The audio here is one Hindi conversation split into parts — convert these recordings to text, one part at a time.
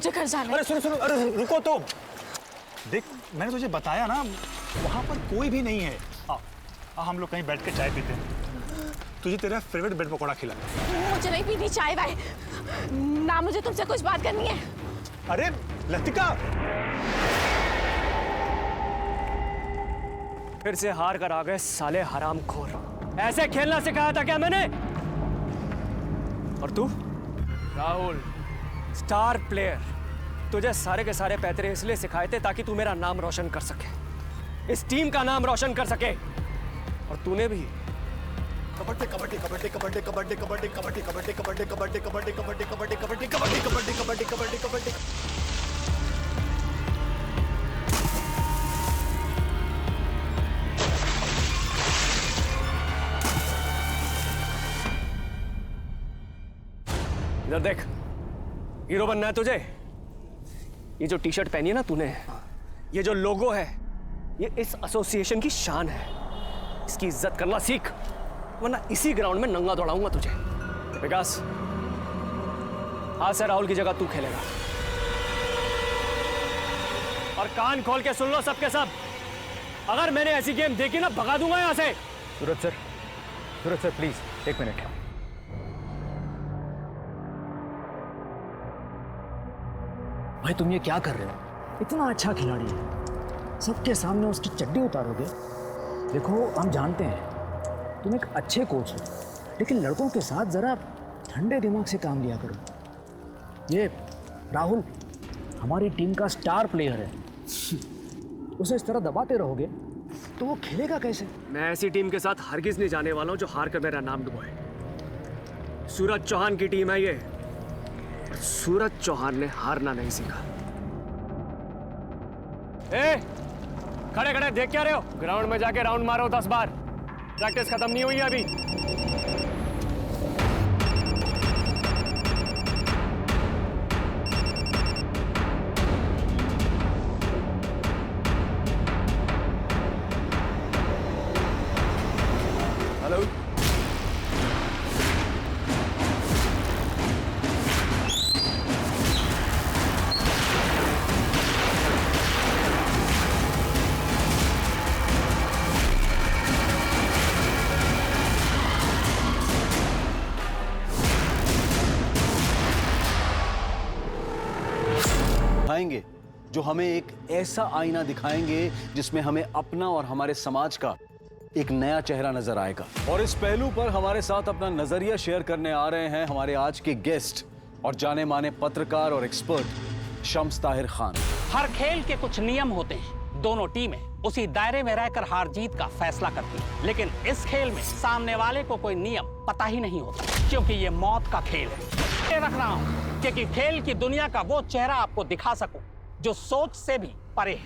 मुझे घर जाना है। अरे सुनो सुनो, अरे रुको तो। देख मैंने तुझे बताया ना, वहां पर कोई भी नहीं है। हम लोग कहीं बैठ के चाय पीते हैं, तुझे तेरा फेवरेट ब्रेड पकौड़ा खिला। मुझे नहीं पीनी चाय वाय ना, मुझे तुमसे कुछ बात करनी है। अरे लतिका, फिर से हार कर आ गए साले हरामखोर। ऐसे खेलना सिखाया था क्या मैंने? और तू राहुल, स्टार प्लेयर, तुझे सारे के सारे पैतरे इसलिए सिखाए थे ताकि तू मेरा नाम रोशन कर सके, इस टीम का नाम रोशन कर सके। और तूने भी कबड्डी कबड्डी कबड्डी कबड्डी कबड्डी कबड्डी कबड्डी कबड्डी कबड्डी कबड्डी कबड्डी कबड्डी कबड्डी कबड्डी कबड्डी कबड्डी कबड्डी कबड्डी। इधर देख, हीरो बनना है तुझे? ये जो टी शर्ट पहनी है ना तूने, ये जो लोगो है, ये इस एसोसिएशन की शान है। इसकी इज्जत करना सीख, वरना इसी ग्राउंड में नंगा दौड़ाऊंगा तुझे। विकास, आज से राहुल की जगह तू खेलेगा। और कान खोल के सुन लो सबके सब, अगर मैंने ऐसी गेम देखी ना, भगा दूंगा यहां से। सूरज सर प्लीज एक मिनट। भाई तुम ये क्या कर रहे हो? इतना अच्छा खिलाड़ी है, सबके सामने उसकी चड्डी उतारोगे? देखो हम जानते हैं तुम एक अच्छे कोच हो, लेकिन लड़कों के साथ जरा ठंडे दिमाग से काम लिया करो। ये राहुल हमारी टीम का स्टार प्लेयर है, उसे इस तरह दबाते रहोगे तो वो खेलेगा कैसे? मैं ऐसी टीम के साथ हरगिज नहीं जाने वाला हूं जो हार कर मेरा नाम डुबोए। सूरज चौहान की टीम है ये, और सूरज चौहान ने हारना नहीं सीखा। ए, खड़े खड़े देख क्या रहे हो? ग्राउंड में जाके राउंड मारो 10 बार। प्रैक्टिस खत्म नहीं हुई है अभी। हेलो, दिखाएंगे जो हमें एक ऐसा आईना दिखाएंगे जिसमें हमें अपना और हमारे समाज का एक नया चेहरा नजर आएगा। और इस पहलू पर हमारे साथ अपना नजरिया शेयर करने आ रहे हैं हमारे आज के गेस्ट और जाने माने पत्रकार और एक्सपर्ट शम्स ताहिर खान। हर खेल के कुछ नियम होते हैं, दोनों टीमें उसी दायरे में रहकर हार जीत का फैसला करती हैं। लेकिन इस खेल में सामने वाले को कोई नियम पता ही नहीं होता, क्योंकि ये मौत का खेल है। ये रख रहा हूं क्योंकि खेल की दुनिया का वो चेहरा आपको दिखा सकूं जो सोच से भी परे है।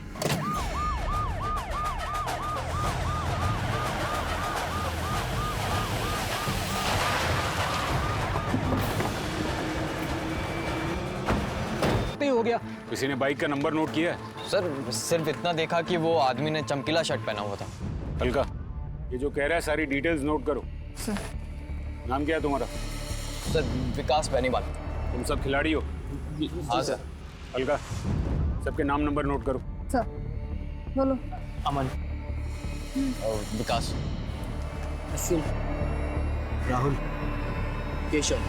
हो गया। किसी ने बाइक का नंबर नोट किया है? सर सिर्फ इतना देखा कि वो आदमी ने चमकीला शर्ट पहना हुआ था। अलका, ये जो कह रहा है सारी डिटेल्स नोट करो। सर। नाम क्या है तुम्हारा? सर विकास बेनीवाल। तुम सब खिलाड़ी हो? हाँ सर। अलका, सबके नाम नंबर नोट करो। सर बोलो। अमन और विकास, असीम, राहुल, केशव।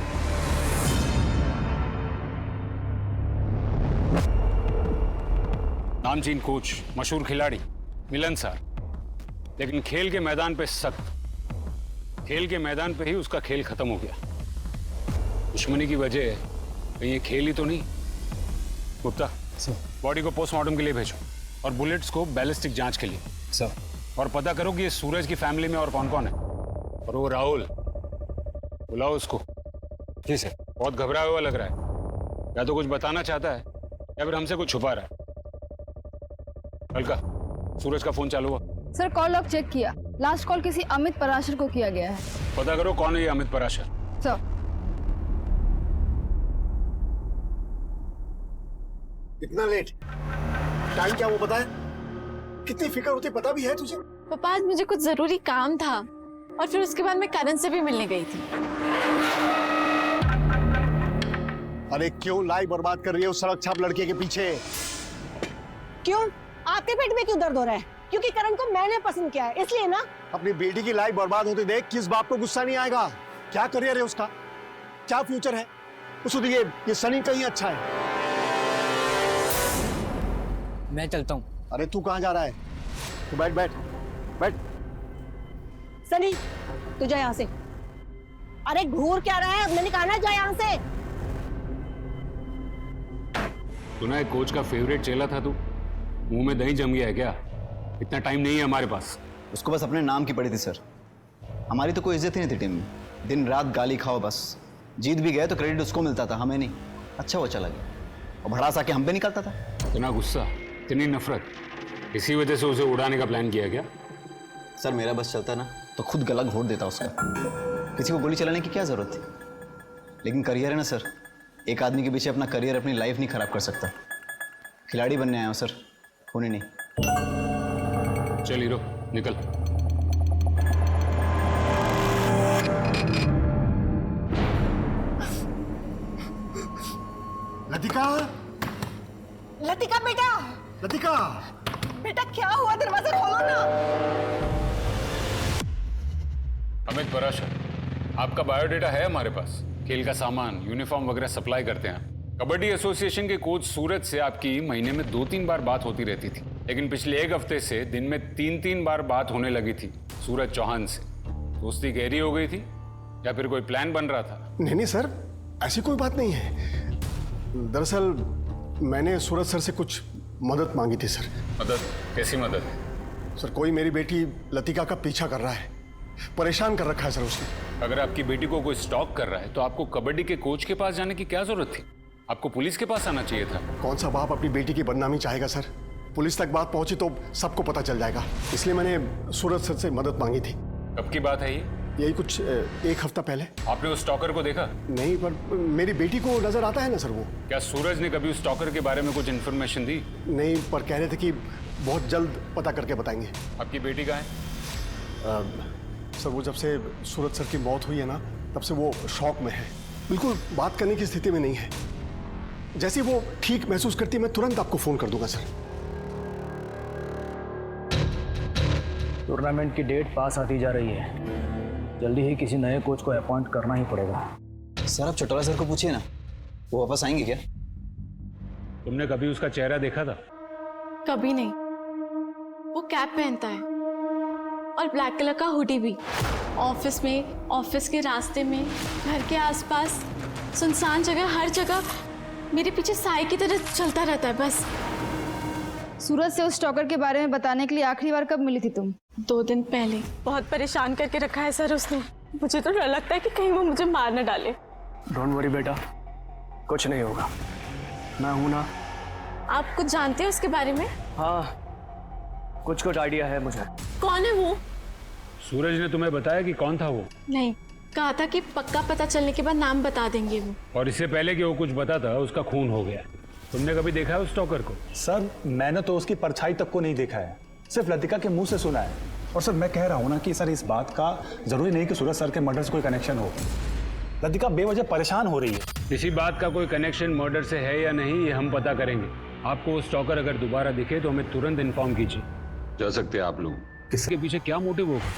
नामचीन कोच, मशहूर खिलाड़ी मिलन सर, लेकिन खेल के मैदान पे सख्त। खेल के मैदान पे ही उसका खेल खत्म हो गया। दुश्मनी की वजह कहीं ये खेल ही तो नहीं। गुप्ता, बॉडी को पोस्टमार्टम के लिए भेजो और बुलेट्स को बैलिस्टिक जांच के लिए। सर। और पता करो कि ये सूरज की फैमिली में और कौन कौन है। और वो राहुल, बुलाओ उसको। जी सर। बहुत घबराया हुआ लग रहा है, या तो कुछ बताना चाहता है या फिर हमसे कुछ छुपा रहा है। अलका, सूरज का फोन चालू हुआ? सर कॉल लॉग चेक किया, लास्ट कॉल किसी अमित पराशर को किया गया है। पता करो कौन है ये अमित पराशर। सर। इतना लेट? टाइम क्या वो बताए? कितनी फिक्र होती पता भी है तुझे? पापा आज मुझे कुछ जरूरी काम था और फिर उसके बाद मैं करण से भी मिलने गई थी। अरे क्यों लाई बर्बाद कर रही है उस सड़क छाप लड़के के पीछे? क्यों? आपके पेट में क्यों दर्द हो रहा है? क्योंकि करण को मैंने पसंद किया है, इसलिए ना। अपनी बेटी की लाइफ बर्बाद होते देख किस बाप को गुस्सा नहीं आएगा? क्या करियर है उसका, क्या फ्यूचर है? उसको ये सनी कहीं अच्छा है। मैं चलता हूँ। अरे तू कहाँ जा रहा है? तू बैठ बैठ बैठ। सनी तू जा यहाँ से। अरे घूर क्या रहा है? मैंने कहा ना जा यहाँ से। सुना है कोच का फेवरेट चेला था तू, मुंह में दही जम गया है क्या? इतना टाइम नहीं है हमारे पास। उसको बस अपने नाम की पड़ी थी सर, हमारी तो कोई इज्जत ही नहीं थी टीम में। दिन रात गाली खाओ बस, जीत भी गए तो क्रेडिट उसको मिलता था, हमें नहीं। अच्छा वो चला गया और भड़ास आके हम पे निकलता था। इतना गुस्सा, इतनी नफरत, इसी वजह से उसे उड़ाने का प्लान किया क्या? सर मेरा बस चलता ना तो खुद गला घोट देता उसका, किसी को गोली चलाने की क्या जरूरत थी? लेकिन करियर है ना सर, एक आदमी के पीछे अपना करियर, अपनी लाइफ नहीं खराब कर सकता। खिलाड़ी बनने आया हूँ सर, होने नहीं। चल हीरो निकल। लतिका, लतिका बेटा, लतिका बेटा क्या हुआ? दरवाजा खोलो ना। अमित पराशर, आपका बायोडेटा है हमारे पास। खेल का सामान, यूनिफॉर्म वगैरह सप्लाई करते हैं। कबड्डी एसोसिएशन के कोच सूरज से आपकी महीने में 2-3 बार बात होती रहती थी, लेकिन पिछले 1 हफ्ते से दिन में 3-3 बार बात होने लगी थी सूरज चौहान से। दोस्ती गहरी हो गई थी या फिर कोई प्लान बन रहा था? नहीं नहीं सर, ऐसी कोई बात नहीं है। दरअसल मैंने सूरज सर से कुछ मदद मांगी थी सर। मदद? कैसी मदद? सर कोई मेरी बेटी लतिका का पीछा कर रहा है, परेशान कर रखा है सर उसने। अगर आपकी बेटी को कोई स्टॉक कर रहा है तो आपको कबड्डी के कोच के पास जाने की क्या जरूरत थी? आपको पुलिस के पास आना चाहिए था। कौन सा बाप अपनी बेटी की बदनामी चाहेगा सर? पुलिस तक बात पहुंची तो सबको पता चल जाएगा, इसलिए मैंने सूरज सर से मदद मांगी थी। कब की बात है ये? यही कुछ 1 हफ्ता पहले। आपने उस स्टॉकर को देखा? नहीं, पर मेरी बेटी को नजर आता है ना सर वो। क्या सूरज ने कभी उस स्टॉकर के बारे में कुछ इन्फॉर्मेशन दी? नहीं, पर कह रहे थे कि बहुत जल्द पता करके बताएंगे। आपकी बेटी कहाँ है? सर वो जब से सूरज सर की मौत हुई है ना, तब से वो शॉक में है, बिल्कुल बात करने की स्थिति में नहीं है। जैसे वो ठीक महसूस करती है मैं तुरंत आपको फोन कर दूंगा सर। टूर्नामेंट की डेट पास आती जा रही है, जल्दी ही किसी नए कोच को अपॉइंट करना ही पड़ेगा। सर आप चटोला सर को पूछिए ना, वो वापस आएंगे क्या? तुमने कभी उसका चेहरा देखा था? कभी नहीं। वो कैप पहनता है और ब्लैक कलर का हुडी भी। ऑफिस में, ऑफिस के रास्ते में, घर के आसपास, सुनसान जगह, हर जगह मेरे पीछे साए की तरह चलता रहता है बस। सूरज से उस स्टॉकर के बारे में बताने के लिए आखिरी बार कब मिली थी तुम? 2 दिन पहले। बहुत परेशान करके रखा है सर उसने। मुझे तो डर लगता है कि कहीं वो मुझे मार न डाले। डोंट वरी बेटा, कुछ नहीं होगा, मैं हूं ना। आप कुछ जानते हैं उसके बारे में? हाँ, कुछ आइडिया है मुझे। कौन है वो? सूरज ने तुम्हें बताया कि कौन था वो? नहीं, कहा था कि पक्का पता चलने के बाद नाम बता देंगे वो। और इससे पहले कि वो कुछ बताता उसका खून हो गया। तुमने कभी देखा है उस स्टॉकर को? सर मैंने तो उसकी परछाई तक को नहीं देखा है, सिर्फ लतिका के मुंह से सुना है। और सर मैं कह रहा हूँ ना कि सर इस बात का जरूरी नहीं कि सूरज सर के मर्डर से कोई कनेक्शन हो। लतिका बेवजह परेशान हो रही है। इसी बात का कोई कनेक्शन मर्डर से है या नहीं ये हम पता करेंगे। आपको वो स्टॉकर अगर दोबारा दिखे तो हमें तुरंत इन्फॉर्म कीजिए। जा सकते हैं आप लोग। इसके पीछे क्या मोटिव होगा?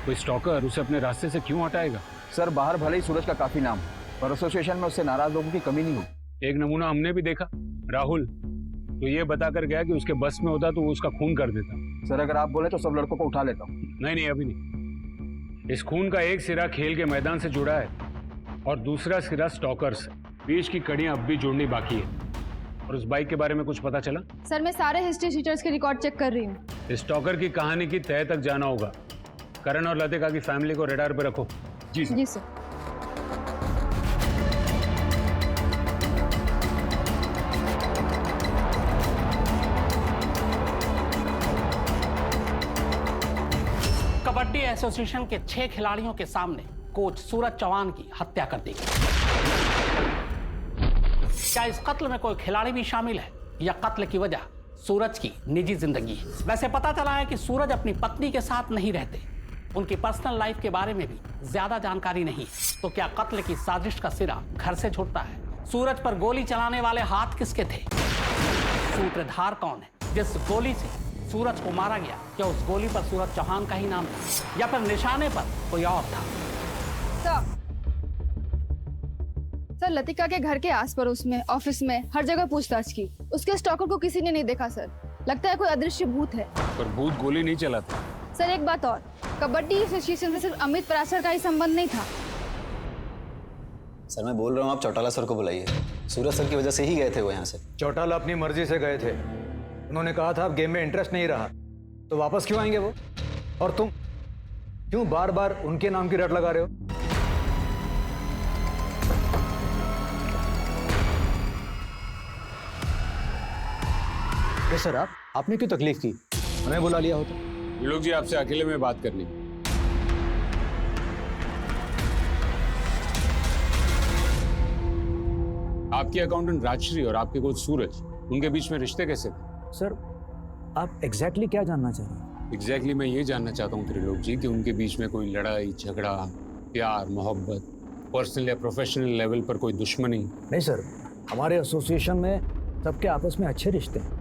कोई स्टॉकर उसे अपने रास्ते से क्यों हटाएगा? सर बाहर भले ही सूरज का काफी नाम, पर एसोसिएशन में उससे नाराज लोगों की कमी नहीं होगी। एक नमूना हमने भी देखा, राहुल तो ये बता कर गया कि उसके बस में होता तो वो उसका खून कर देता। सर अगर आप बोले तो सब लड़कों को उठा लेता हूँ। नहीं, अभी नहीं। इस खून का एक सिरा खेल के मैदान से जुड़ा है और दूसरा सिरा स्टॉकर से। बीच की कड़ियां अब भी जोड़नी बाकी है। और उस बाइक के बारे में कुछ पता चला? सर मैं सारे हिस्ट्री शीटर्स के रिकॉर्ड चेक कर रही हूँ। इस स्टॉकर की कहानी की तह तक जाना होगा। करण और लतिका की फैमिली को रडार पे रखो। जी सर। जी सर। कबड्डी एसोसिएशन के 6 खिलाड़ियों के सामने कोच सूरज चौहान की हत्या कर दी गई। क्या इस कत्ल में कोई खिलाड़ी भी शामिल है या कत्ल की वजह सूरज की निजी जिंदगी है? वैसे पता चला है कि सूरज अपनी पत्नी के साथ नहीं रहते, उनकी पर्सनल लाइफ के बारे में भी ज्यादा जानकारी नहीं। तो क्या कत्ल की साजिश का सिरा घर से छूटता है? सूरज पर गोली चलाने वाले हाथ किसके थे? सूत्रधार कौन है? जिस गोली से सूरज को मारा गया, क्या उस गोली पर सूरज चौहान का ही नाम था या फिर निशाने पर कोई और था? सर, लतिका के घर के आस पड़ोस में, ऑफिस में, हर जगह पूछताछ की। उसके स्टॉकर को किसी ने नहीं देखा सर। लगता है कोई अदृश्य भूत है। पर भूत गोली नहीं चलाता। सर एक बात और, कबड्डी एसोसिएशन से सिर्फ अमित पराशर का ही संबंध नहीं था। सर मैं बोल रहा हूँ, आप चौटाला सर को बुलाइए। सूरज सर की वजह से ही गए थे वो यहाँ से। चौटाला अपनी मर्जी से गए थे। उन्होंने कहा था अब गेम में इंटरेस्ट नहीं रहा, तो वापस क्यों आएंगे वो? और तुम क्यों बार बार उनके नाम की रट लगा रहे हो? सर आपने क्यों तकलीफ की? हमें बुला लिया होता। ये लोग जी आपसे अकेले में बात करनी। आपके अकाउंटेंट राजश्री और आपके कोच सूरज, उनके बीच में रिश्ते कैसे थे? सर आप एग्जैक्टली क्या जानना चाह रहे हैं? एग्जैक्टली मैं ये जानना चाहता हूँ त्रिलोक जी कि उनके बीच में कोई लड़ाई झगड़ा, प्यार मोहब्बत, पर्सनल या प्रोफेशनल लेवल पर कोई दुश्मनी? नहीं सर, हमारे एसोसिएशन में सबके आपस में अच्छे रिश्ते हैं।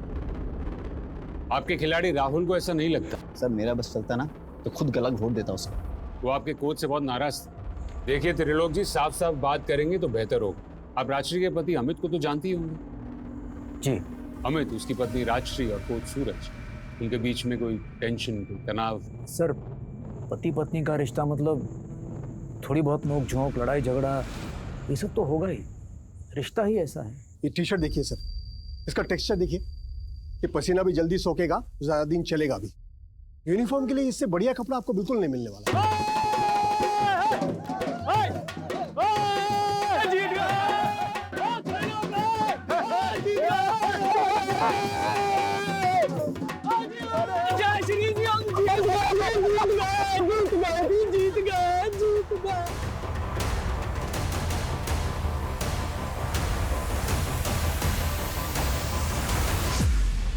आपके खिलाड़ी राहुल को ऐसा नहीं लगता? सर मेरा बस चलता ना तो खुद गलत घोट देता उसको। वो आपके कोच से बहुत नाराज थे। देखिए त्रिलोक जी, साफ साफ बात करेंगे तो बेहतर होगा। आप राजश्री के पति अमित को तो जानती ही होंगे। जी। अमित, उसकी पत्नी राजश्री और कोच सूरज, उनके बीच में कोई टेंशन, कोई तनाव? सर पति पत्नी का रिश्ता मतलब थोड़ी बहुत नोक झोंक, लड़ाई झगड़ा, ये सब तो होगा ही। रिश्ता ही ऐसा है। ये टी शर्ट देखिए सर, इसका टेक्सचर देखिए। ये पसीना भी जल्दी सोखेगा, ज्यादा दिन चलेगा भी। यूनिफॉर्म के लिए इससे बढ़िया कपड़ा आपको बिल्कुल नहीं मिलने वाला।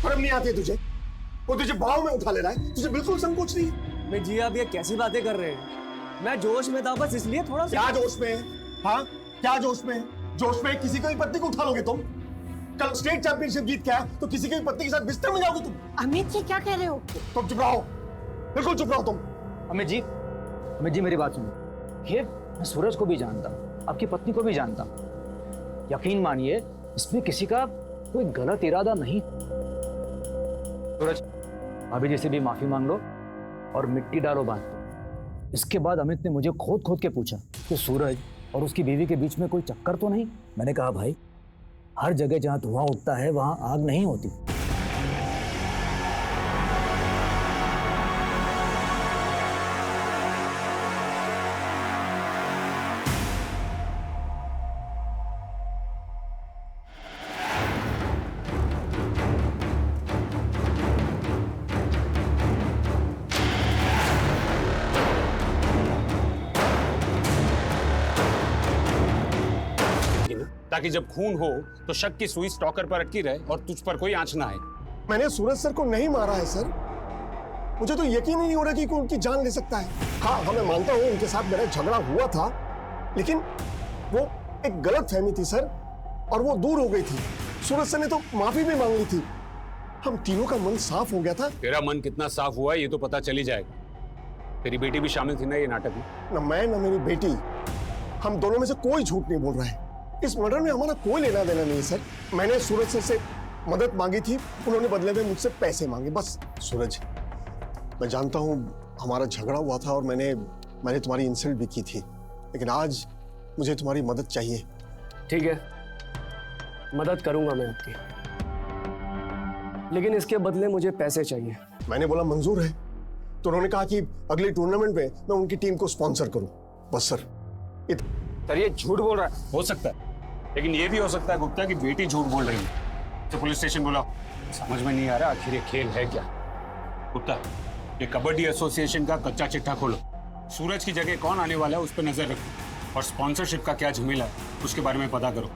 शर्म नहीं आती है तुझे? वो तुझे भाव में उठा ले रहा है, तुझे बिल्कुल संकोच नहीं है। मैं जी आप ये कैसी बातें कर रहे हैं? मैं जोश में था बस, इसलिए थोड़ा सा। क्या जोश में है? हाँ क्या जोश में है? जोश में किसी की पत्नी को उठा लोगे तुम? कल स्टेट चैंपियनशिप जीत के आया तो किसी की पत्नी के साथ बिस्तर में जाओगे तुम? अमित जी क्या कह रहे हो? तुम चुप रहो, बिल्कुल चुप रहो तुम। अमित जी मेरी बात सुनिए। ये मैं सूरज को भी जानता, आपकी पत्नी को भी जानता। यकीन मानिए इसमें किसी का कोई गलत इरादा नहीं। सूरज, भाभी जी से भी माफी मांग लो और मिट्टी डालो बात पे। इसके बाद अमित ने मुझे खोद खोद के पूछा कि सूरज और उसकी बीवी के बीच में कोई चक्कर तो नहीं। मैंने कहा भाई, हर जगह जहां धुआं उठता है वहां आग नहीं होती। ताकि जब खून हो तो शक की सुई स्टॉकर पर अटकी रहे और तुझ पर कोई आंच ना आए। मैंने सूरज सर को नहीं मारा है सर। मुझे तो यकीन ही नहीं हो रहा कि कोई उनकी जान ले सकता है। हाँ मैं मानता हूँ उनके साथ मेरा झगड़ा हुआ था, लेकिन वो एक गलत फहमी थी सर, और वो दूर हो गई थी। सूरज सर ने तो माफी भी मांग ली थी। हम तीनों का मन साफ हो गया था। तेरा मन कितना साफ हुआ ये तो पता चल ही जाएगा। तेरी बेटी भी शामिल थी ना ये नाटक में? न मैं न मेरी बेटी, हम दोनों में से कोई झूठ नहीं बोल रहा है। इस मर्डर में हमारा कोई लेना देना नहीं है सर। मैंने सूरज सर से मदद मांगी थी, उन्होंने बदले में मुझसे पैसे मांगे, बस। सूरज, मैं जानता हूँ हमारा झगड़ा हुआ था और मैंने तुम्हारी इंसल्ट भी की थी, लेकिन आज मुझे तुम्हारी मदद चाहिए। ठीक है, मदद करूंगा मैं आपकी, लेकिन इसके बदले मुझे पैसे चाहिए। मैंने बोला मंजूर है, तो उन्होंने कहा कि अगले टूर्नामेंट में मैं उनकी टीम को स्पॉन्सर करूं, बस सर। सर ये झूठ बोल रहा है। हो सकता है, लेकिन ये भी हो सकता है गुप्ता की बेटी झूठ बोल रही है। तो पुलिस स्टेशन बुलाओ। समझ में नहीं आ रहा आखिर ये खेल है क्या। गुप्ता, ये कबड्डी एसोसिएशन का कच्चा चिट्ठा खोलो। सूरज की जगह कौन आने वाला है उस पर नजर रखो, और स्पॉन्सरशिप का क्या झमेला है उसके बारे में पता करो।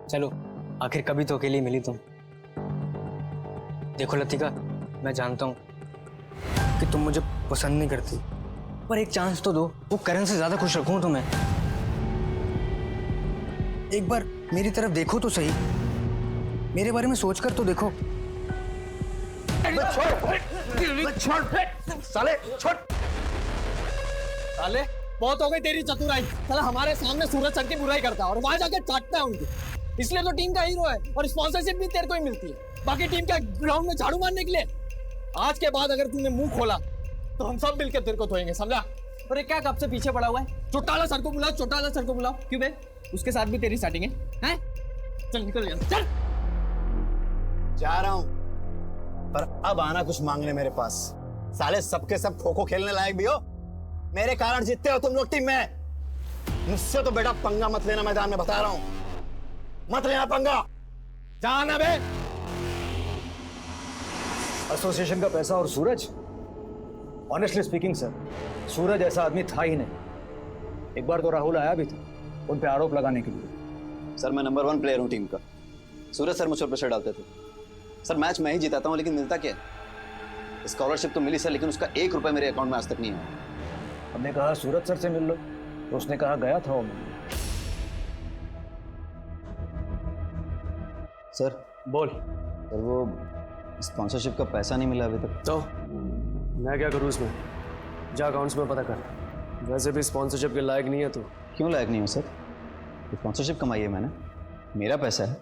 चलो, आखिर कभी तो अकेली मिली तुम। देखो लतिका, मैं जानता हूँ कि तुम मुझे पसंद नहीं करती, पर एक चांस तो दो। वो करण से ज्यादा खुश रखूं तुम्हें। एक बार मेरी तरफ देखो तो सही, मेरे बारे में सोचकर तो देखो। साले छोड़। साले बहुत हो गई तेरी चतुराई। साला हमारे सामने सूरज सर की बुराई करता है और वहां जाके चाटता है उनकी। इसलिए तो टीम का हीरो है और स्पॉन्सरशिप भी तेरे को ही मिलती है, बाकी टीम का ग्राउंड में झाड़ू मारने के लिए। आज के बाद अगर तूने मुंह खोला तो हम सब मिलकर तेरे को धोएंगे, समझा? और ये क्या कब से पीछे पड़ा हुआ है? चौटाला सर को बुलाओ, चौटाला सर को बुलाओ। क्यों बे? उसके साथ भी तेरी सेटिंग है, हैं? चल निकल यहाँ से, चल। जा रहा हूं, पर अब आना कुछ मांगने मेरे पास। साले सबके सब खो खो खेलने लायक भी हो, मेरे कारण जीतते हो तुम लोग टीम में। मुझसे तो बेटा पंगा मत लेना, मैदान में बता रहा हूं, मत लेना पंगा। जाना बे। एसोसिएशन का पैसा और सूरज, ऑनेस्टली स्पीकिंग सर, सूरज ऐसा आदमी था ही नहीं। एक बार तो राहुल आया भी था उन पे आरोप लगाने के लिए। सर मैं नंबर 1 प्लेयर हूं टीम का। सूरज सर मुझ पर प्रेशर डालते थे। सर मैच मैं ही जिताता हूं, लेकिन मिलता क्या? स्कॉलरशिप तो मिली सर, लेकिन उसका 1 रुपया मेरे अकाउंट में आज तक नहीं आया। हमने कहा सूरज सर से मिल लो, तो उसने कहा गया था वो मिलने। सर बोल। सर वो स्पॉन्सरशिप का पैसा नहीं मिला अभी तक। तो मैं क्या करूं इसमें? जा अकाउंट्स में पता कर। वैसे भी स्पॉन्सरशिप के लायक नहीं है तू। क्यों लायक नहीं हो सर? स्पॉन्सरशिप कमाई है मैंने, मेरा पैसा है,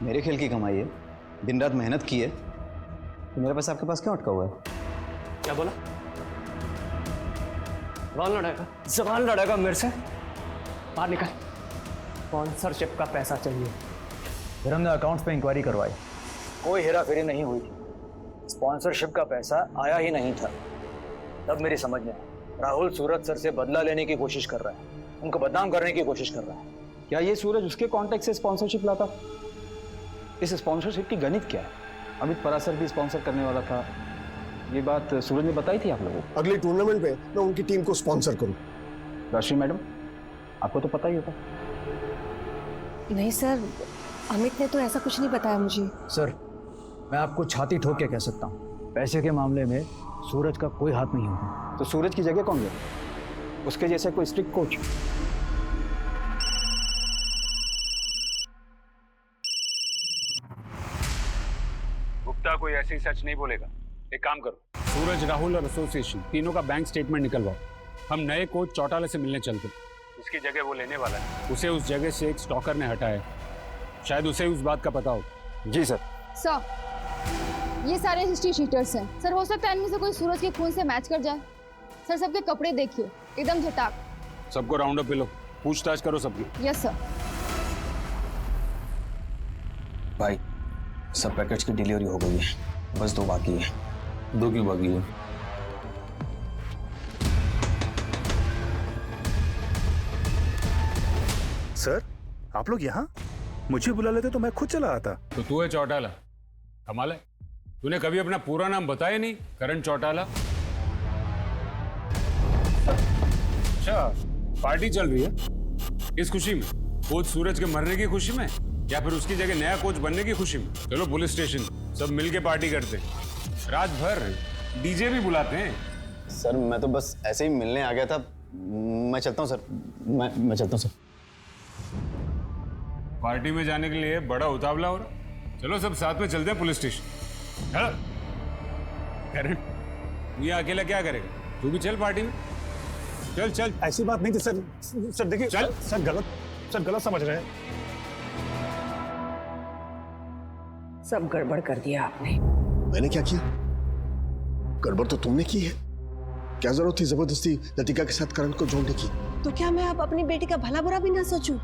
मेरे खेल की कमाई है, दिन रात मेहनत की है, तो मेरा पैसा आपके पास क्यों अटका हुआ है? क्या बोला? जबान लड़ेगा मेरे से? बाहर निकल। स्पॉन्सरशिप का पैसा चाहिए। फिर हमने अकाउंट्स पे इंक्वायरी करवाई, कोई हेरा फेरी नहीं हुई थी, स्पॉन्सरशिप का पैसा आया ही नहीं था। तब मेरी समझ में आया, राहुल सूरज सर से बदला लेने की कोशिश कर रहा है, उनको बदनाम करने की कोशिश कर रहा है। क्या ये सूरज उसके कॉन्टेक्ट से स्पॉन्सरशिप लाता? इस स्पॉन्सरशिप की गणित क्या है? अमित परासर भी स्पॉन्सर करने वाला था, ये बात सूरज ने बताई थी आप लोगों को? अगली टूर्नामेंट में मैं उनकी टीम को स्पॉन्सर करूं। राशि मैडम, आपको तो पता ही होगा। नहीं सर, अमित ने तो ऐसा कुछ नहीं बताया मुझे। सर मैं आपको छाती ठोक के कह सकता हूँ, पैसे के मामले में सूरज का कोई हाथ नहीं होगा। तो सूरज की जगह कौन ले? उसके जैसे कोई स्ट्रिक्ट कोच? गुप्ता कोई ऐसी सच नहीं बोलेगा। एक काम करो, सूरज, राहुल और एसोसिएशन तीनों का बैंक स्टेटमेंट निकलवाओ। हम नए कोच चौटाला से मिलने चलते। इसकी जगह वो लेने वाला है, उसे उस जगह से एक स्टॉकर ने हटाया, शायद उसे उस बात का पता हो। जी सर। सर ये सारे हिस्ट्री शीटर्स हैं सर, हो सकता है इनमें से कोई सूरज के खून से मैच कर जाए। सर सबके कपड़े देखिए, एकदम झटाक। सबको राउंड अप पे लो, पूछताछ करो सबकी। Yes sir. भाई सब पैकेट्स की डिलीवरी हो गई है, बस 2 बाकी है। 2 क्यों बाकी है? सर आप लोग यहाँ? मुझे बुला लेते तो मैं खुद चला आता। तो तू है चौटाला? कमाल है, तूने कभी अपना पूरा नाम बताया नहीं, करण चौटाला। अच्छा, पार्टी चल रही है किस खुशी में? कोच सूरज के मरने की खुशी में, या फिर उसकी जगह नया कोच बनने की खुशी में? चलो पुलिस स्टेशन, सब मिलके पार्टी करते हैं, रात भर डीजे भी बुलाते हैं। सर मैं तो बस ऐसे ही मिलने आ गया था, मैं चलता हूँ सर। मैं चलता हूँ सर। पार्टी में जाने के लिए बड़ा उतावला हो रहा। चलो सब साथ में चलते हैं पुलिस स्टेशन। चलो करण, तू ये अकेला क्या करेगा? तू भी चल पार्टी में, चल चल। ऐसी बात नहीं थी सर। सर देखिए, चल। सर गलत समझ रहे हैं। सब गड़बड़ कर दिया आपने। मैंने क्या किया? गड़बड़ तो तुमने की है। क्या जरूरत थी जबरदस्ती लतिका के साथ करण को जोड़ने की? तो क्या मैं अब अपनी बेटी का भला बुरा भी ना सोचूं?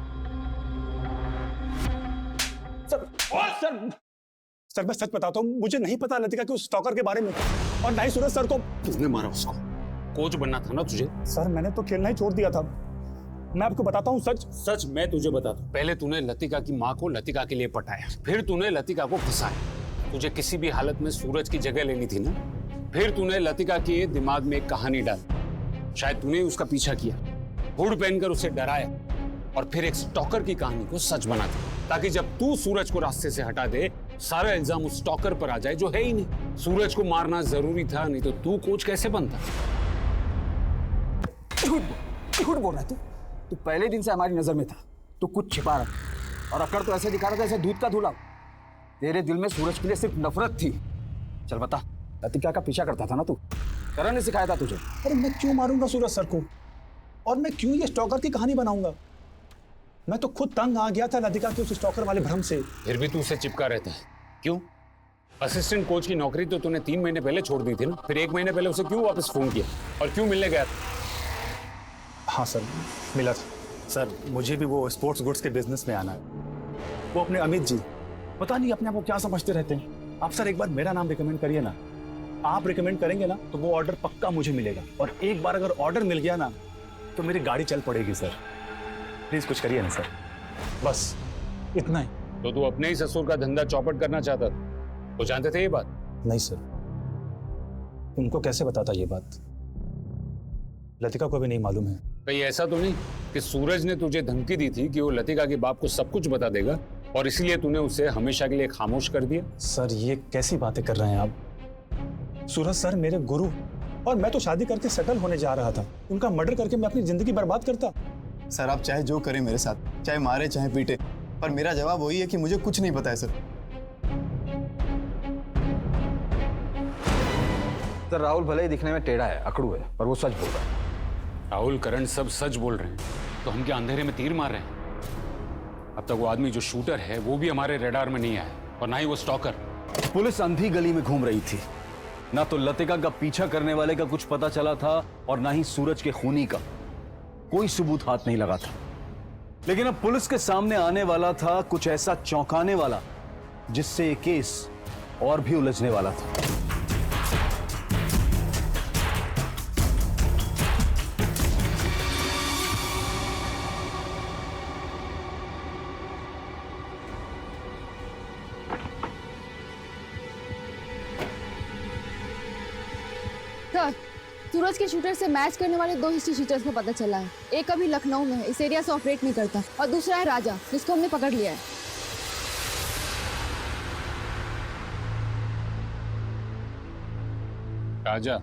सर मैं सच बताता हूँ, मुझे नहीं पता लतिका के उस स्टॉकर के बारे में, और ना ही सूरज सर को। तुमने मारा उसको? कोच बनना था ना तुझे। सर मैंने तो खेलना ही छोड़ दिया था। मैं आपको बताता हूँ सच मैं तुझे बताता हूँ। पहले तूने लतिका की माँ को लतिका के लिए पटाया, फिर तूने लतिका को फंसाया। तुझे किसी भी हालत में सूरज की जगह लेनी थी ना। फिर तूने लतिका के दिमाग में एक कहानी डाली, शायद तूने उसका पीछा किया, हुड पहनकर उसे डराया, और फिर एक स्टॉकर की कहानी को सच बना दिया। ताकि जब तू सूरज को रास्ते से हटा दे सारा इल्जाम उस स्टॉकर पर आ जाए जो है ही नहीं। सूरज को मारना जरूरी था, नहीं तो तू कोच कैसे बनता? झूठ बोल रहा है तू पहले दिन से हमारी नजर में था। तू कुछ छिपा रहा और अकड़ तो ऐसे दिखा रहा था जैसे दूध का धुला। तेरे दिल में सूरज के लिए सिर्फ नफरत थी। चल बता, लतिका का पीछा करता था ना तू? करण ने सिखाया था तुझे। अरे मैं क्यों मारूंगा सूरज सर को, और मैं क्यों ये स्टॉकर की कहानी बनाऊंगा? मैं तो खुद तंग आ गया था लतिका के उस स्टॉकर वाले भ्रम से। फिर भी तू उसे चिपका रहता है क्यों? असिस्टेंट कोच की नौकरी तो तूने 3 महीने पहले छोड़ दी थी ना, फिर 1 महीने पहले उसे क्यों वापस फोन किया और क्यों मिलने गया? हाँ सर, मिला था सर। मुझे भी वो स्पोर्ट्स गुड्स के बिजनेस में आना है। वो अपने अमित जी पता नहीं अपने आप को क्या समझते रहते हैं। आप सर एक बार मेरा नाम रिकमेंड करिए ना, आप रिकमेंड करेंगे ना तो वो ऑर्डर पक्का मुझे मिलेगा, और एक बार अगर ऑर्डर मिल गया ना तो मेरी गाड़ी चल पड़ेगी सर। प्लीज कुछ करिए ना सर, बस इतना ही। तो तू अपने ही ससुर का धंधा चौपट करना चाहता था, वो जानते थे ये बात? नहीं सर, उनको कैसे बताता ये बात? लतिका को भी नहीं मालूम है। कहीं ऐसा तो नहीं कि सूरज ने तुझे धमकी दी थी कि वो लतिका के बाप को सब कुछ बता देगा और इसीलिए तूने उसे हमेशा के लिए खामोश कर दिया? सर ये कैसी बातें कर रहे हैं आप? सूरज सर मेरे गुरु, और मैं तो शादी करके सेटल होने जा रहा था। उनका मर्डर करके मैं अपनी जिंदगी बर्बाद करता? सर आप चाहे जो करें मेरे साथ, चाहे मारे चाहे पीटे, पर मेरा जवाब वही है कि मुझे कुछ नहीं पता है सर। सर राहुल भले ही दिखने में टेढ़ा है, अकड़ू है, पर वो सच बोल रहा है। राहुल करण सब सच बोल रहे हैं, तो हम क्या अंधेरे में तीर मार रहे हैं? अब तक वो आदमी जो शूटर है वो भी हमारे रडार में नहीं आया, और ना ही वो स्टॉकर। पुलिस अंधी गली में घूम रही थी, ना तो लतिका का पीछा करने वाले का कुछ पता चला था और ना ही सूरज के खूनी का कोई सबूत हाथ नहीं लगा था। लेकिन अब पुलिस के सामने आने वाला था कुछ ऐसा चौंकाने वाला जिससे ये केस और भी उलझने वाला था। सर, सूरज के शूटर से मैच करने वाले 2 हिस्ट्री शूटर्स का पता चला है। एक अभी लखनऊ में है, इस एरिया से ऑपरेट नहीं करता, और दूसरा है राजा, जिसको हमने पकड़ लिया है। राजा,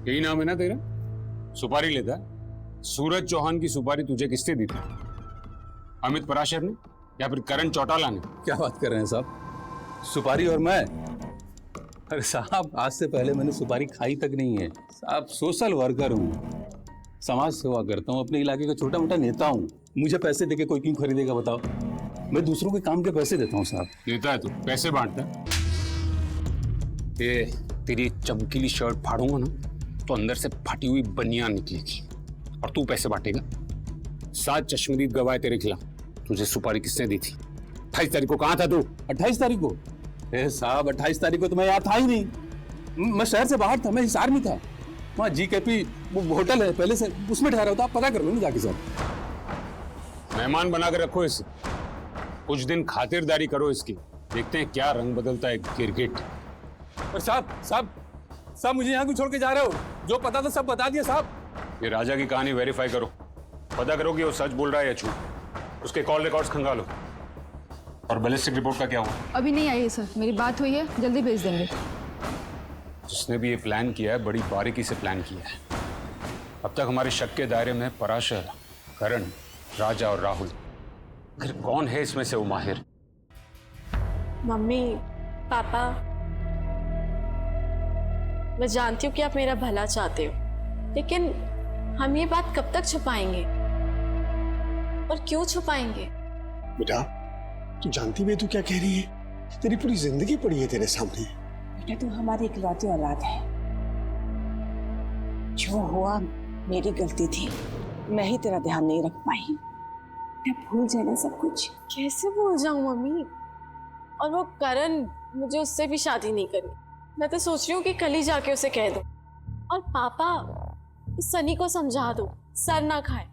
यही नाम है ना तेरा? सुपारी लेता? सूरज चौहान की सुपारी तुझे किसने दी थी? अमित पराशर ने या फिर करण चौटाला ने? क्या बात कर रहे हैं साहब? सुपारी और मैं? अरे साहब, आज से पहले मैंने सुपारी खाई तक नहीं है साहब। सोशल वर्कर हूँ, समाज सेवा करता हूँ, अपने इलाके का छोटा मोटा नेता हूँ। मुझे पैसे देके कोई क्यों खरीदेगा बताओ? मैं दूसरों के काम के पैसे देता हूँ साहब। देता है तू, पैसे बांटता? ये तेरी चमकीली शर्ट फाड़ूंगा ना तो अंदर से फटी हुई बनियान निकलेगी, और तू पैसे बांटेगा? 7 चश्मदीद गवाह तेरे खिलाफ। तुझे सुपारी किसने दी थी? 28 तारीख को कहाँ था तू? 28 तारीख को? साहब 28 तारीख को तो मैं यहाँ था ही नहीं। मैं शहर से बाहर था, मैं हिसार में था। वहाँ GKP वो होटल है पहले से, उसमें ठहरा होता। आप पता कर लो ना जाके सर। मेहमान बना कर रखो इसे, कुछ दिन खातिरदारी करो इसकी, देखते हैं क्या रंग बदलता है गिरगिट। और साहब मुझे यहाँ क्यों छोड़ के जा रहे हो? जो पता था सब बता दिया साहब। ये राजा की कहानी वेरीफाई करो, पता करो कि वो सच बोल रहा है या झूठ। उसके कॉल रिकॉर्ड्स खंगालो। और बैलिस्टिक रिपोर्ट का क्या हुआ? अभी नहीं आई है सर, मेरी बात हुई है, जल्दी भेज देंगे। जिसने भी ये प्लान किया है बड़ी बारीकी से प्लान किया है। अब तक हमारे शक के दायरे में पराशर, करण, राजा और राहुल। आखिर कौन है इसमें से वो माहिर? मम्मी, पापा, मैं जानती हूँ कि आप मेरा भला चाहते हो, लेकिन हम ये बात कब तक छुपाएंगे और क्यों छुपाएंगे? बेटा, तू जानती भी है तू क्या कह रही है? तेरी पूरी जिंदगी पड़ी है तेरे सामने। बेटा तू हमारी इकलौती औलाद है। जो हुआ मेरी गलती थी, मैं ही तेरा ध्यान नहीं रख पाई। मैं भूल जाना सब कुछ। कैसे भूल जाऊं मम्मी? और वो करण, मुझे उससे भी शादी नहीं करनी। मैं तो सोच रही हूँ कि कल ही जाके उसे कह दूं। और पापा, उस सनी को समझा दो, सर ना खाए।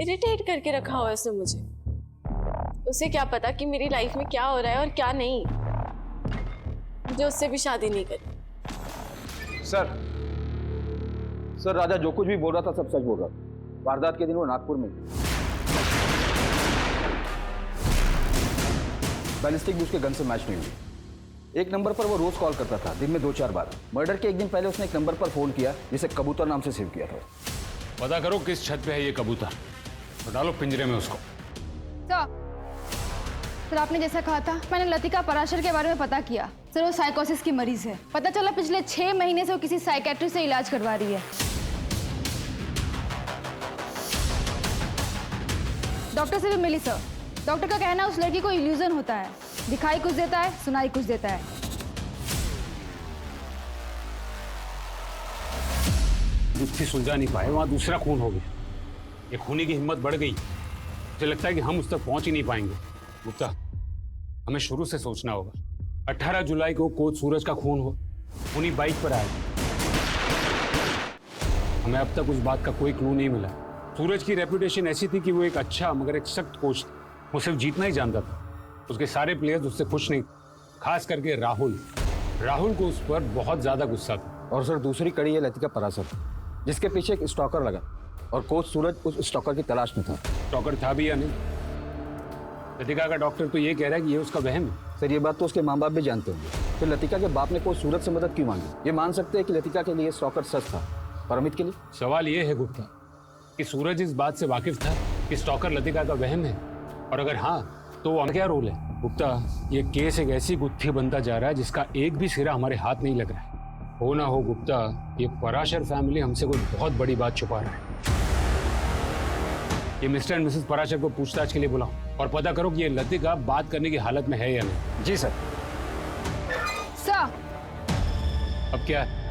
इरिटेट करके रखा हुआ है उसने मुझे। उसे क्या पता कि मेरी लाइफ में क्या हो रहा है और क्या नहीं। मुझे उससे भी शादी नहीं करनी। सर राजा जो कुछ भी बोल रहा था सब सच बोल रहा था। वारदात के दिन वो नागपुर में। बैलिस्टिक भी उसके गन से मैच नहीं हुई। एक नंबर पर वो रोज कॉल करता था, दिन में 2-4 बार। मर्डर के एक दिन पहले उसने एक नंबर पर फोन किया जिसे कबूतर नाम से सेव किया था। पता करो किस छत पे है ये कबूतर, तो डालो पिंजरे में उसको। सर आपने जैसा कहा था, मैंने लतिका पराशर के बारे में पता किया। सर वो साइकोसिस की मरीज है। पता चला पिछले 6 महीने से वो किसी साइकेट्रिस्ट से इलाज करवा रही है। डॉक्टर से भी मिली सर। डॉक्टर का कहना है उस लड़की को इल्यूजन होता है, दिखाई कुछ देता है, सुनाई कुछ देता है। गुत्थी सुलझा नहीं पाए, वहां दूसरा खून हो गया। ये खूनी की हिम्मत बढ़ गई। मुझे लगता है कि हम उस तक पहुंच ही नहीं पाएंगे। गुप्ता, हमें शुरू से सोचना होगा। 18 जुलाई को कोच सूरज का खून हो, खूनी बाइक पर आया। हमें अब तक उस बात का कोई क्लू नहीं मिला। सूरज की रेपुटेशन ऐसी थी कि वो एक अच्छा मगर एक सख्त कोच था। वो सिर्फ जीतना ही जानता था। उसके सारे प्लेयर्स उससे खुश नहीं, खास करके राहुल को उस पर बहुत ज्यादा गुस्सा था। और सर दूसरी कड़ी है लतिका पराशर, जिसके पीछे एक स्टॉकर लगा और कोच सूरज उस स्टॉकर की तलाश में था। स्टॉकर था भी या नहीं? लतिका का डॉक्टर तो ये कह रहा है कि ये उसका वहम है। सर ये बात तो उसके माँ बाप भी जानते होंगे। तो लतिका के बाप ने कोच सूरज से मदद क्यों मांगी? ये मान सकते हैं कि लतिका के लिए स्टॉकर सच था, और अमित के लिए? सवाल ये है गुप्ता कि सूरज इस बात से वाकिफ था कि स्टॉकर लतिका का वहम है, और अगर हाँ तो हमारा क्या रोल है? गुप्ता, ये केस एक ऐसी गुत्थी बनता जा रहा है जिसका एक भी सिरा हमारे हाथ नहीं लग रहा है। हो ना हो गुप्ता, ये पराशर फैमिली हमसे कोई बहुत बड़ी बात छुपा रहा है। ये मिस्टर एंड मिसेस पराशर को पूछताछ के लिए बुलाओ और पता करो कि ये लतिका बात करने की हालत में है या नहीं। जी सर। सर अब क्या है?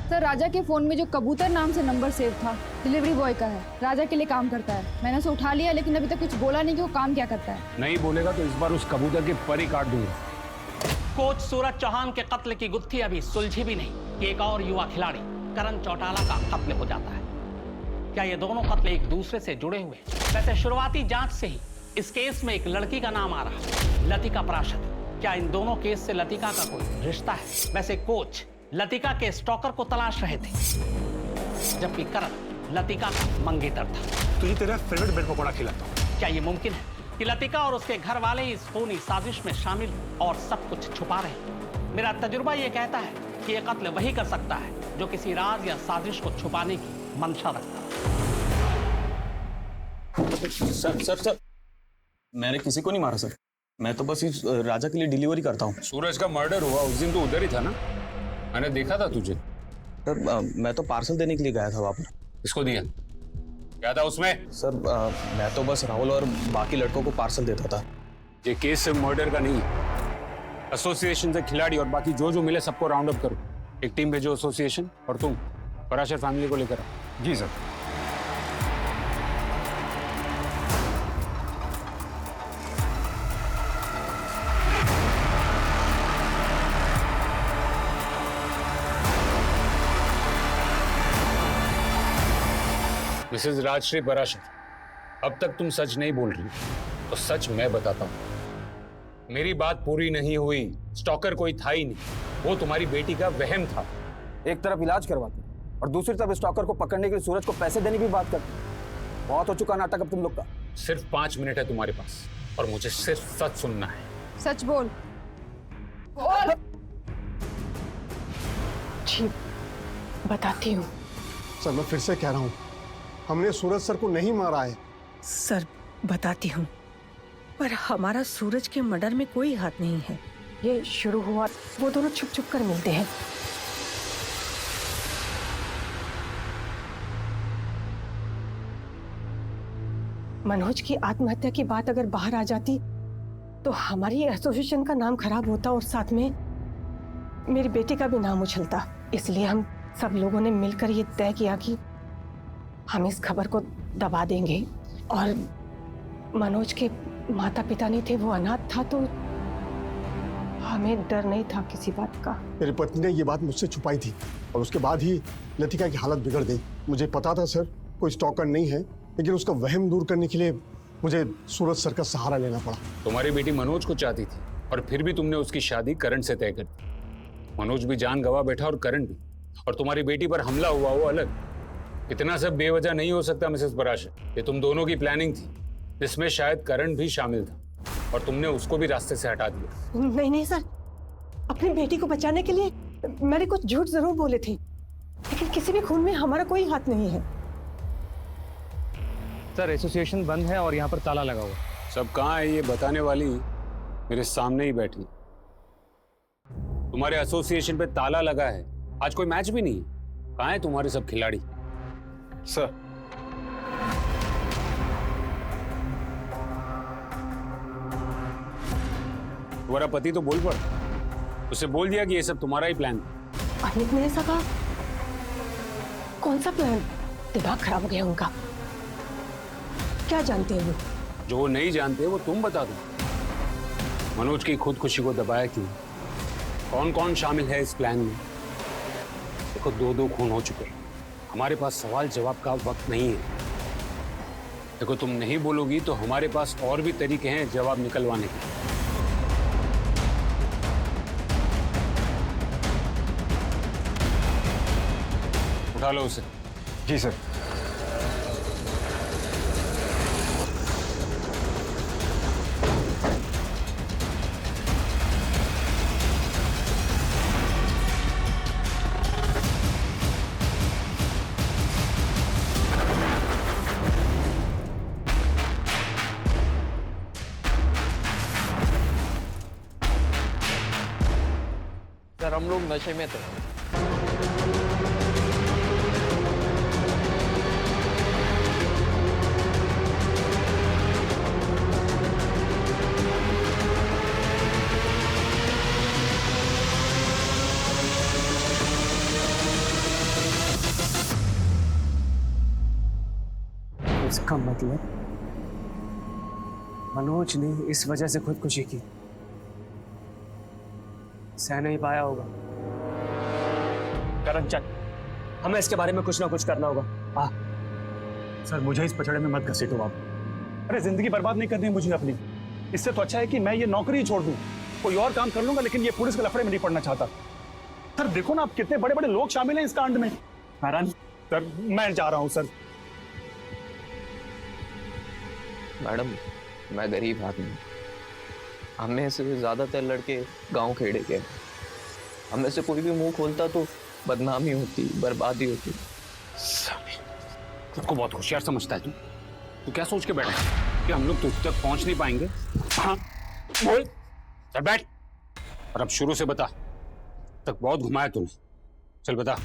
सर राजा के फोन में जो कबूतर नाम से नंबर सेव था, डिलीवरी बॉय का है, राजा के लिए काम करता है। मैंने उसे उठा लिया, लेकिन अभी तक कुछ बोला नहीं कि वो काम क्या करता है। नहीं बोलेगा तो इस बार उस कबूतर के पर ही काट दूंगा। कोच सूरज चौहान के कत्ल की गुत्थी अभी सुलझी भी नहीं कि एक और युवा खिलाड़ी करण चौटाला का कत्ल हो जाता है। क्या ये दोनों कत्ल एक दूसरे से जुड़े हुए? वैसे शुरुआती जांच से ही इस केस में एक लड़की का नाम आ रहा है, लतिका पराशर। क्या इन दोनों केस से लतिका का कोई रिश्ता है? वैसे कोच लतिका के स्टॉकर को तलाश रहे थे, जबकि करण लतिका का मंगेतर था। तुझे तेरा फेवरेट ब्रेड पकौड़ा खिलाता हूं। क्या ये मुमकिन है कि लतिका और उसके घर वाले इस खूनी साजिश में शामिल और सब कुछ छुपा रहे हैं? मेरा तजुर्बा ये कहता है कि ये कत्ल वही कर सकता है जो किसी राज या साजिश को छुपाने की मंशा रखता है। सर मैंने किसी को नहीं मारा सर। मैं तो बस इस राजा के लिए डिलीवरी करता हूँ। सूरज का मर्डर हुआ उस दिन तो उधर ही था ना? मैंने देखा था तुझे। सर मैं तो पार्सल देने के लिए गया था वहाँ पर। किसको दिया? क्या था उसमें? सर मैं तो बस राहुल और बाकी लड़कों को पार्सल देता था। ये केस सिर्फ मर्डर का नहीं है। एसोसिएशन से खिलाड़ी और बाकी जो मिले सबको राउंड अप करो। एक टीम भेजो एसोसिएशन, और तुम पराशर फैमिली को लेकर आओ। जी सर। मिसेज राजश्री पराशर, अब तक तुम सच नहीं बोल रही, तो सच मैं बताता हूं। मेरी बात पूरी नहीं हुई। स्टॉकर कोई था ही नहीं, वो तुम्हारी बेटी का वहम था। एक तरफ इलाज करवाते और दूसरी तरफ स्टॉकर को पकड़ने के लिए सूरज को पैसे देने की बात करते। बहुत हो चुका नाटक अब तुम लोग का। सिर्फ 5 मिनट है तुम्हारे पास और मुझे सिर्फ सच सुनना है। सच बोल। जी बताती हूँ। सर मैं फिर से कह रहा हूँ, हमने सूरज सर को नहीं मारा है। सर बताती हूँ, पर हमारा सूरज के मर्डर में कोई हाथ नहीं है। ये शुरू हुआ, वो दोनों छुप छुप कर मिलते हैं। मनोज की आत्महत्या की बात अगर बाहर आ जाती तो हमारी एसोसिएशन का नाम खराब होता और साथ में मेरी बेटी का भी नाम उछलता। इसलिए हम सब लोगों ने मिलकर ये तय किया कि हम इस खबर को दबा देंगे। और मनोज के माता पिता नहीं थे, वो अनाथ था, तो हमें डर नहीं था किसी बात का। मेरी पत्नी ने ये बात मुझसे छुपाई थी और उसके बाद ही लतिका की हालत बिगड़ गई। मुझे पता था सर कोई स्टॉकर नहीं है, लेकिन उसका वहम दूर करने के लिए मुझे सूरज सर का सहारा लेना पड़ा। तुम्हारी बेटी मनोज को चाहती थी और फिर भी तुमने उसकी शादी करण से तय कर दी। मनोज भी जान गवा बैठा और करण भी, और तुम्हारी बेटी पर हमला हुआ वो अलग। इतना सब बेवजह नहीं हो सकता मिसेस पराशर। ये तुम दोनों की प्लानिंग थी, जिसमें शायद करण भी शामिल था। और तुमने उसको भी रास्ते से हटा दिया। नहीं नहीं सर, अपनी बेटी को बचाने के लिए मैंने कुछ झूठ जरूर बोले थे, लेकिन किसी भी खून में हमारा कोई हाथ नहीं है। सर एसोसिएशन बंद है और यहाँ पर ताला लगा हुआ। सब कहाँ है ये बताने वाली मेरे सामने ही बैठी। तुम्हारे एसोसिएशन पे ताला लगा है, आज कोई मैच भी नहीं। कहाँ है तुम्हारे सब खिलाड़ी? सर तुम्हारा पति तो बोल पड़, उसे बोल दिया कि ये सब तुम्हारा ही प्लान था। अमित ने ऐसा कहा? कौन सा प्लान? दिमाग खराब हो गया उनका। क्या जानते हैं वो? जो वो नहीं जानते वो तुम बता दो। मनोज की खुदकुशी को दबाया क्यों? कौन कौन शामिल है इस प्लान में? देखो 2-2 खून हो चुके हैं, हमारे पास सवाल जवाब का वक्त नहीं है। देखो तुम नहीं बोलोगी तो हमारे पास और भी तरीके हैं जवाब निकलवाने के। उठा लो उसे। जी सर। सर हम लोग नशे में थे। इसका मतलब मनोज ने इस वजह से खुदकुशी की, सह नहीं पाया होगा। करण चल, हमें इसके बारे में कुछ ना कुछ करना होगा। सर मुझे इस पचड़े में मत घसीटो आप। अरे जिंदगी बर्बाद नहीं करनी है मुझे अपनी। इससे तो अच्छा है कि मैं ये नौकरी ही छोड़ दूं, कोई और काम कर लूंगा, लेकिन ये पुलिस के लफड़े में नहीं पड़ना चाहता। सर देखो ना आप, कितने बड़े बड़े लोग शामिल हैं इस कांड में। करण सर मैं जा रहा हूं सर। मैडम मैं गरीब आदमी, हमें से ज्यादातर लड़के गांव खेड़े के, हमें से कोई भी मुंह खोलता तो बदनामी होती, बर्बादी होती। खुद को बहुत होशियार समझता है तू। तू क्या सोच के बैठा है कि हम लोग तुझ तक पहुंच नहीं पाएंगे? हाँ बोल, चल बैठ। और अब शुरू से बता, तक बहुत घुमाया तूने। चल बता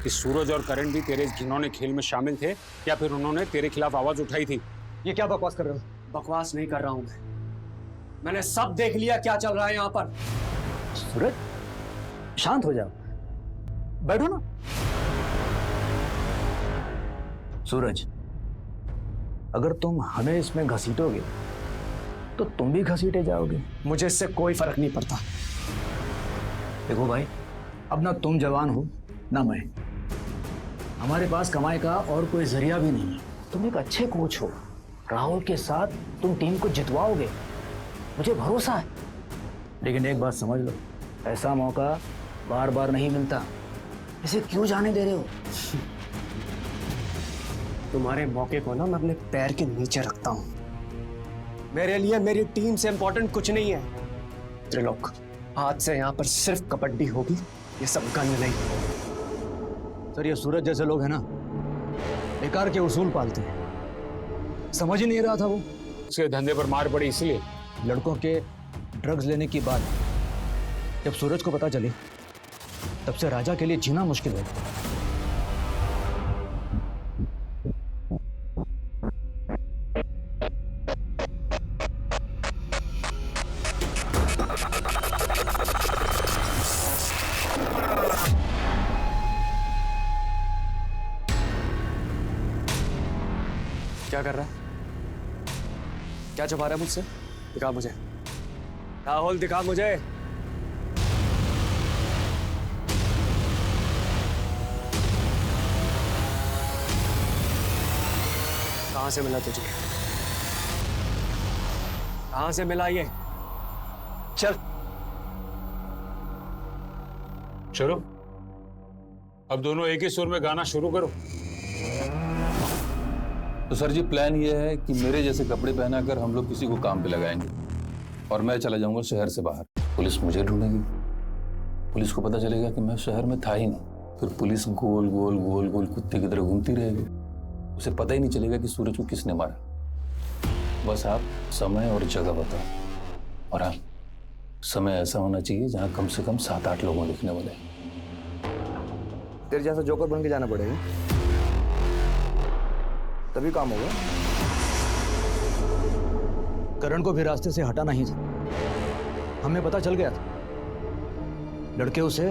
कि सूरज और करण भी तेरे घिनौने खेल में शामिल थे या फिर उन्होंने तेरे खिलाफ आवाज उठाई थी? ये क्या बकवास कर रहे हो? बकवास नहीं कर रहा हूं मैंने सब देख लिया क्या चल रहा है यहाँ पर। सूरज शांत हो जाओ, बैठो ना। सूरज अगर तुम हमें इसमें घसीटोगे तो तुम भी घसीटे जाओगे। मुझे इससे कोई फर्क नहीं पड़ता। देखो भाई, अब ना तुम जवान हो ना मैं, हमारे पास कमाई का और कोई जरिया भी नहीं है। तुम एक अच्छे कोच हो, राहुल के साथ तुम टीम को जितवाओगे, मुझे भरोसा है। लेकिन एक बात समझ लो, ऐसा मौका बार बार नहीं मिलता, इसे क्यों जाने दे रहे हो? तुम्हारे मौके को ना मैं अपने पैर के नीचे रखता हूं। मेरे लिए मेरी टीम से इंपॉर्टेंट कुछ नहीं है। त्रिलोक, आज से यहाँ पर सिर्फ कबड्डी होगी, ये सब गन नहीं। सर ये सूरज जैसे लोग हैं ना, बेकार के उसूल पालते हैं। समझ ही नहीं रहा था वो, उसके धंधे पर मार पड़ी इसलिए। लड़कों के ड्रग्स लेने की बात जब सूरज को पता चली, तब से राजा के लिए जीना मुश्किल है। क्या कर रहा है? क्या छुपा रहा है मुझसे? दिखा मुझे, राहुल दिखा मुझे। कहां से मिला तुझे? कहां से मिला ये? चल शुरू। अब दोनों एक ही सुर में गाना शुरू करो। तो सर जी प्लान ये है कि मेरे जैसे कपड़े पहनाकर हम लोग किसी को काम पे लगाएंगे और मैं चला जाऊंगा शहर से बाहर। पुलिस मुझे ढूंढेगी, पुलिस को पता चलेगा कि मैं शहर में था ही नहीं। फिर पुलिस गोल गोल गोल गोल कुत्ते की तरह घूमती रहेगी, उसे पता ही नहीं चलेगा कि सूरज को किसने मारा। बस आप समय और जगह बताओ, और हाँ, समय ऐसा होना चाहिए जहाँ कम से कम 7-8 लोगों लिखने वाले। तेरे जैसा जोकर बन के जाना पड़ेगा, तभी काम होगा। करण को भी रास्ते से हटाना ही था। हमें पता चल गया था, लड़के उसे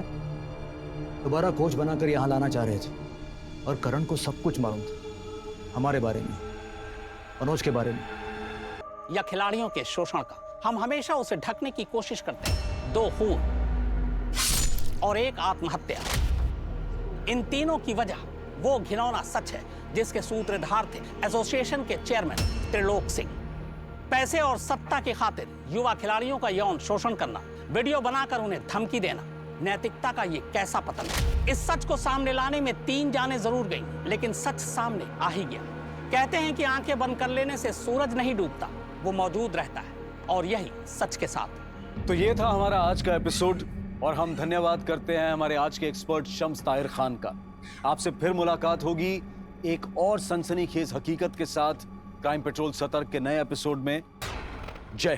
दोबारा कोच बनाकर यहाँ लाना चाह रहे थे, और करण को सब कुछ मालूम था हमारे बारे में, मनोज के बारे में, या खिलाड़ियों के शोषण का। हम हमेशा उसे ढकने की कोशिश करते हैं। 2 खून और 1 आत्महत्या, इन तीनों की वजह वो घिनौना सच है जिसके सूत्रधार थे एसोसिएशन के चेयरमैन त्रिलोक सिंह। पैसे और सत्ता की खातिर युवा खिलाड़ियों का यौन शोषण करना, वीडियो बनाकर उन्हें धमकी देना, नैतिकता का ये कैसा पतन है। इस सच को सामने लाने में 3 जानें जरूर गईं, लेकिन सच सामने आ ही गया। कहते हैं कि आंखें बंद कर लेने से सूरज नहीं डूबता, वो मौजूद रहता है, और यही सच के साथ। तो ये था हमारा आज का एपिसोड, और हम धन्यवाद करते हैं हमारे आज के एक्सपर्ट शम्स ताहिर खान का। आपसे फिर मुलाकात होगी एक और सनसनीखेज हकीकत के साथ क्राइम पेट्रोल सतर्क के नए एपिसोड में। जय हिंद।